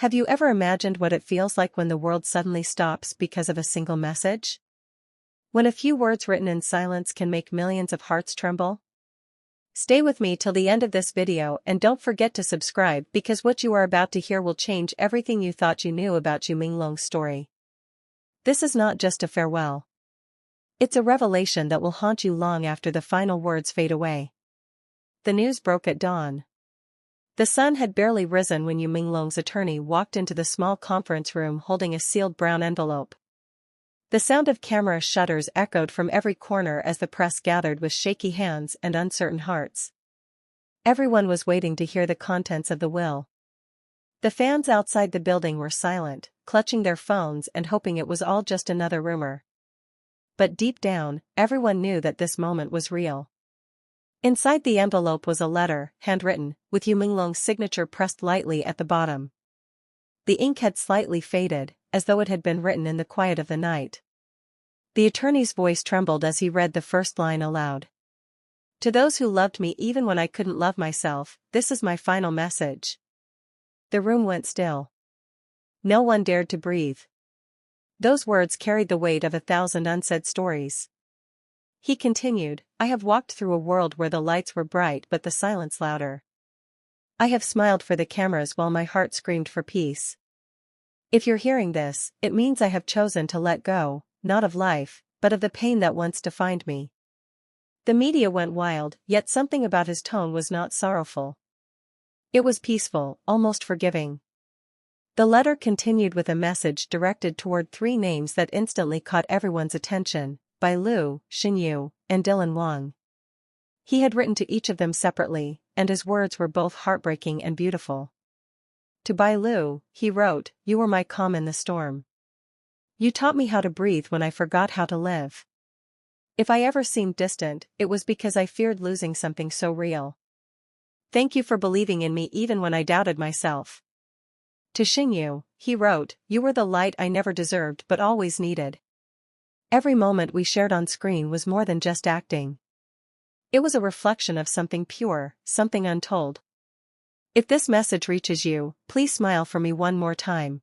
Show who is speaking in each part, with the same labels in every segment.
Speaker 1: Have you ever imagined what it feels like when the world suddenly stops because of a single message? When a few words written in silence can make millions of hearts tremble? Stay with me till the end of this video and don't forget to subscribe because what you are about to hear will change everything you thought you knew about Yu Menglong's story. This is not just a farewell. It's a revelation that will haunt you long after the final words fade away. The news broke at dawn. The sun had barely risen when Yu Menglong's attorney walked into the small conference room holding a sealed brown envelope. The sound of camera shutters echoed from every corner as the press gathered with shaky hands and uncertain hearts. Everyone was waiting to hear the contents of the will. The fans outside the building were silent, clutching their phones and hoping it was all just another rumor. But deep down, everyone knew that this moment was real. Inside the envelope was a letter, handwritten, with Yu Menglong's signature pressed lightly at the bottom. The ink had slightly faded, as though it had been written in the quiet of the night. The attorney's voice trembled as he read the first line aloud. To those who loved me even when I couldn't love myself, this is my final message. The room went still. No one dared to breathe. Those words carried the weight of 1,000 unsaid stories. He continued, I have walked through a world where the lights were bright but the silence louder. I have smiled for the cameras while my heart screamed for peace. If you're hearing this, it means I have chosen to let go, not of life, but of the pain that once defined me. The media went wild, yet something about his tone was not sorrowful. It was peaceful, almost forgiving. The letter continued with a message directed toward 3 names that instantly caught everyone's attention: Bai Lu, Xinyu, and Dylan Wang. He had written to each of them separately, and his words were both heartbreaking and beautiful. To Bai Lu, he wrote, You were my calm in the storm. You taught me how to breathe when I forgot how to live. If I ever seemed distant, it was because I feared losing something so real. Thank you for believing in me even when I doubted myself. To Xinyu, he wrote, You were the light I never deserved but always needed. Every moment we shared on screen was more than just acting. It was a reflection of something pure, something untold. If this message reaches you, please smile for me one more time.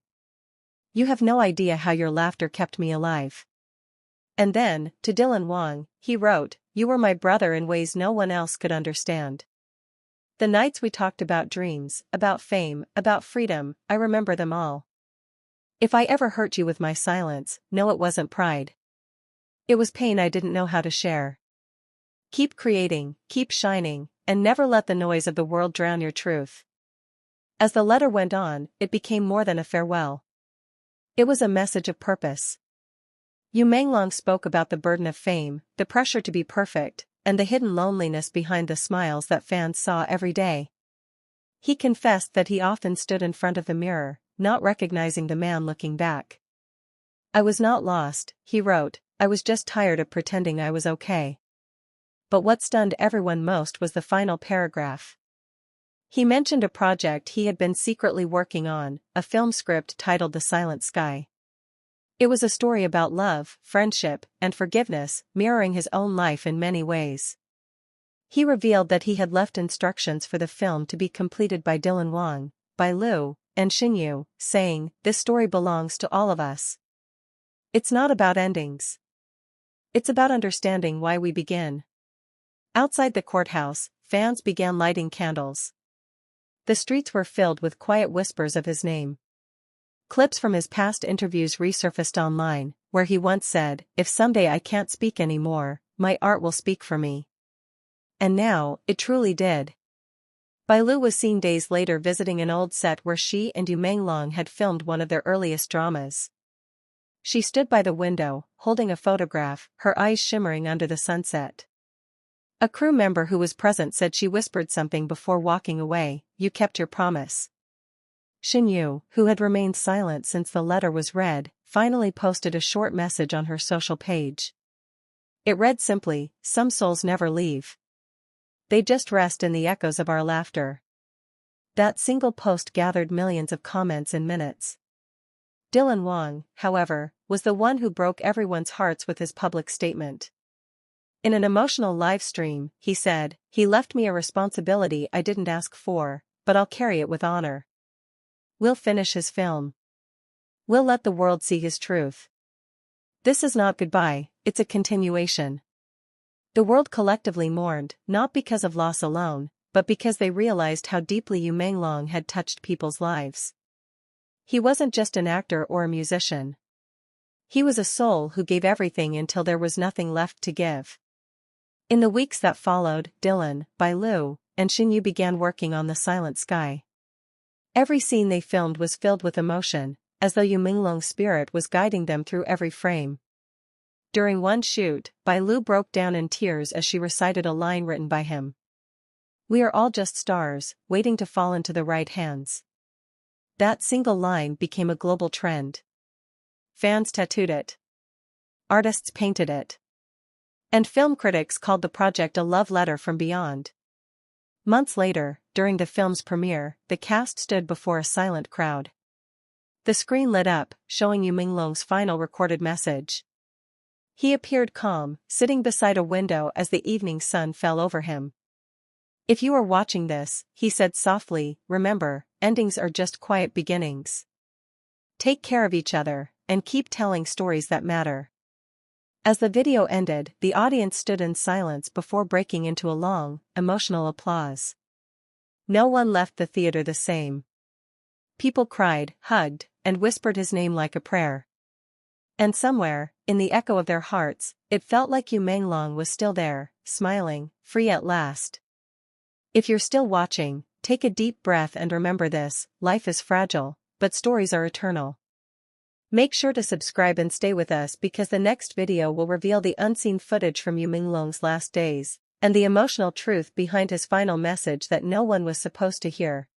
Speaker 1: You have no idea how your laughter kept me alive. And then, to Dylan Wang, he wrote, You were my brother in ways no one else could understand. The nights we talked about dreams, about fame, about freedom, I remember them all. If I ever hurt you with my silence, know it wasn't pride. It was pain I didn't know how to share. Keep creating, keep shining, and never let the noise of the world drown your truth. As the letter went on, it became more than a farewell. It was a message of purpose. Yu Menglong spoke about the burden of fame, the pressure to be perfect, and the hidden loneliness behind the smiles that fans saw every day. He confessed that he often stood in front of the mirror, not recognizing the man looking back. I was not lost, he wrote, I was just tired of pretending I was okay. But what stunned everyone most was the final paragraph. He mentioned a project he had been secretly working on, a film script titled The Silent Sky. It was a story about love, friendship, and forgiveness, mirroring his own life in many ways. He revealed that he had left instructions for the film to be completed by Dylan Wang, Bai Lu, and Xinyu, saying, This story belongs to all of us. It's not about endings. It's about understanding why we begin. Outside the courthouse, fans began lighting candles. The streets were filled with quiet whispers of his name. Clips from his past interviews resurfaced online, where he once said, If someday I can't speak anymore, my art will speak for me. And now, it truly did. Bai Lu was seen days later visiting an old set where she and Yu Menglong had filmed one of their earliest dramas. She stood by the window, holding a photograph, her eyes shimmering under the sunset. A crew member who was present said she whispered something before walking away, You kept your promise. Xinyu, who had remained silent since the letter was read, finally posted a short message on her social page. It read simply, Some souls never leave. They just rest in the echoes of our laughter. That single post gathered millions of comments in minutes. Dylan Wang, however, was the one who broke everyone's hearts with his public statement. In an emotional live stream, he said, He left me a responsibility I didn't ask for, but I'll carry it with honor. We'll finish his film. We'll let the world see his truth. This is not goodbye, it's a continuation. The world collectively mourned, not because of loss alone, but because they realized how deeply Yu Menglong had touched people's lives. He wasn't just an actor or a musician. He was a soul who gave everything until there was nothing left to give. In the weeks that followed, Dylan, Bailu, and Xinyu began working on The Silent Sky. Every scene they filmed was filled with emotion, as though Yu Menglong's spirit was guiding them through every frame. During one shoot, Bailu broke down in tears as she recited a line written by him. "We are all just stars, waiting to fall into the right hands." That single line became a global trend. Fans tattooed it. Artists painted it. And film critics called the project a love letter from beyond. Months later, during the film's premiere, the cast stood before a silent crowd. The screen lit up, showing Yu Menglong's final recorded message. He appeared calm, sitting beside a window as the evening sun fell over him. "If you are watching this," he said softly, "remember, endings are just quiet beginnings. Take care of each other, and keep telling stories that matter." As the video ended, the audience stood in silence before breaking into a long, emotional applause. No one left the theater the same. People cried, hugged, and whispered his name like a prayer. And somewhere, in the echo of their hearts, it felt like Yu Menglong was still there, smiling, free at last. If you're still watching, take a deep breath and remember this: life is fragile, but stories are eternal. Make sure to subscribe and stay with us, because the next video will reveal the unseen footage from Yu Menglong's last days, and the emotional truth behind his final message that no one was supposed to hear.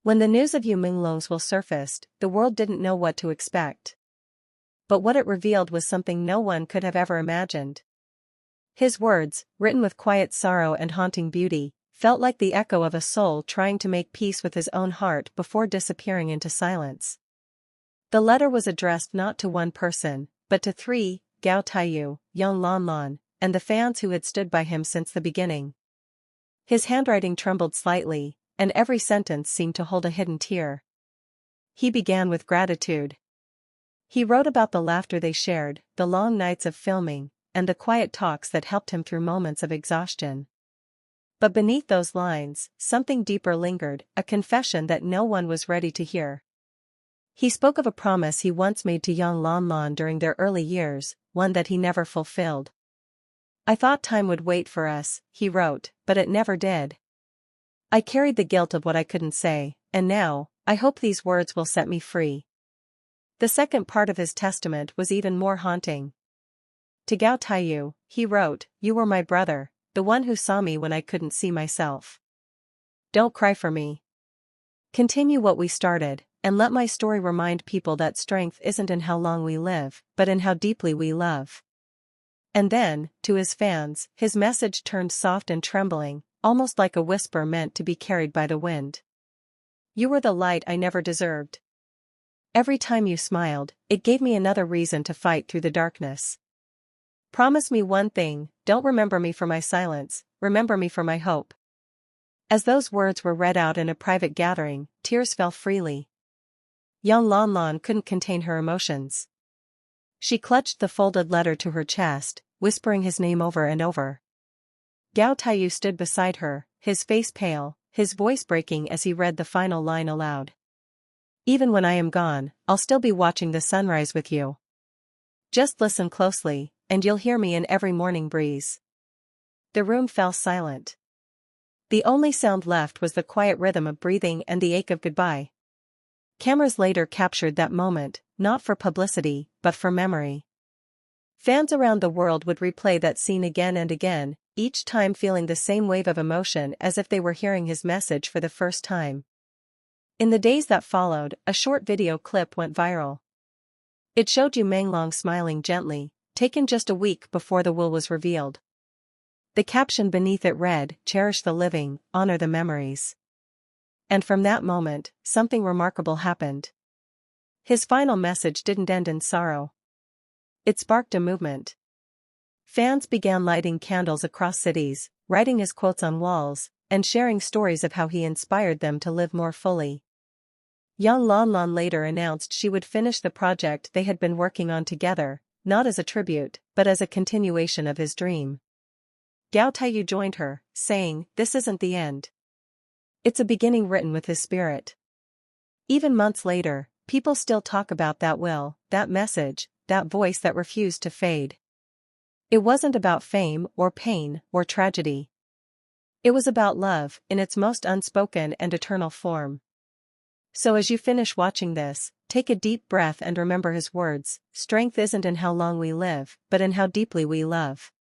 Speaker 1: When the news of Yu Menglong's will surfaced, the world didn't know what to expect. But what it revealed was something no one could have ever imagined. His words, written with quiet sorrow and haunting beauty, felt like the echo of a soul trying to make peace with his own heart before disappearing into silence. The letter was addressed not to one person, but to three: Gao Taiyu, Yang Lanlan, and the fans who had stood by him since the beginning. His handwriting trembled slightly, and every sentence seemed to hold a hidden tear. He began with gratitude. He wrote about the laughter they shared, the long nights of filming, and the quiet talks that helped him through moments of exhaustion. But beneath those lines, something deeper lingered, a confession that no one was ready to hear. He spoke of a promise he once made to Yang Lanlan during their early years, one that he never fulfilled. "I thought time would wait for us," he wrote, "but it never did. I carried the guilt of what I couldn't say, and now, I hope these words will set me free." The second part of his testament was even more haunting. To Gao Taiyu, he wrote, "You were my brother, the one who saw me when I couldn't see myself. Don't cry for me. Continue what we started, and let my story remind people that strength isn't in how long we live, but in how deeply we love." And then, to his fans, his message turned soft and trembling, almost like a whisper meant to be carried by the wind. "You were the light I never deserved. Every time you smiled, it gave me another reason to fight through the darkness. Promise me one thing: don't remember me for my silence, remember me for my hope." As those words were read out in a private gathering, tears fell freely. Yang Lanlan couldn't contain her emotions. She clutched the folded letter to her chest, whispering his name over and over. Gao Taiyu stood beside her, his face pale, his voice breaking as he read the final line aloud. "Even when I am gone, I'll still be watching the sunrise with you. Just listen closely, and you'll hear me in every morning breeze." The room fell silent. The only sound left was the quiet rhythm of breathing and the ache of goodbye. Cameras later captured that moment, not for publicity, but for memory. Fans around the world would replay that scene again and again, each time feeling the same wave of emotion as if they were hearing his message for the first time. In the days that followed, a short video clip went viral. It showed Yu Menglong smiling gently, taken just a week before the will was revealed. The caption beneath it read, "Cherish the living, honor the memories." And from that moment, something remarkable happened. His final message didn't end in sorrow. It sparked a movement. Fans began lighting candles across cities, writing his quotes on walls, and sharing stories of how he inspired them to live more fully. Yang Lanlan later announced she would finish the project they had been working on together, not as a tribute, but as a continuation of his dream. Gao Taiyu joined her, saying, "This isn't the end. It's a beginning written with his spirit." Even months later, people still talk about that will, that message, that voice that refused to fade. It wasn't about fame or pain or tragedy. It was about love, in its most unspoken and eternal form. So as you finish watching this, take a deep breath and remember his words: strength isn't in how long we live, but in how deeply we love.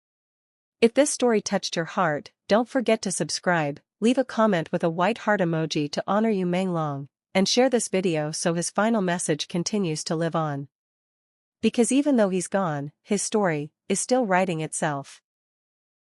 Speaker 1: If this story touched your heart, don't forget to subscribe, leave a comment with a white heart emoji to honor Yu Menglong, and share this video so his final message continues to live on. Because even though he's gone, his story is still writing itself.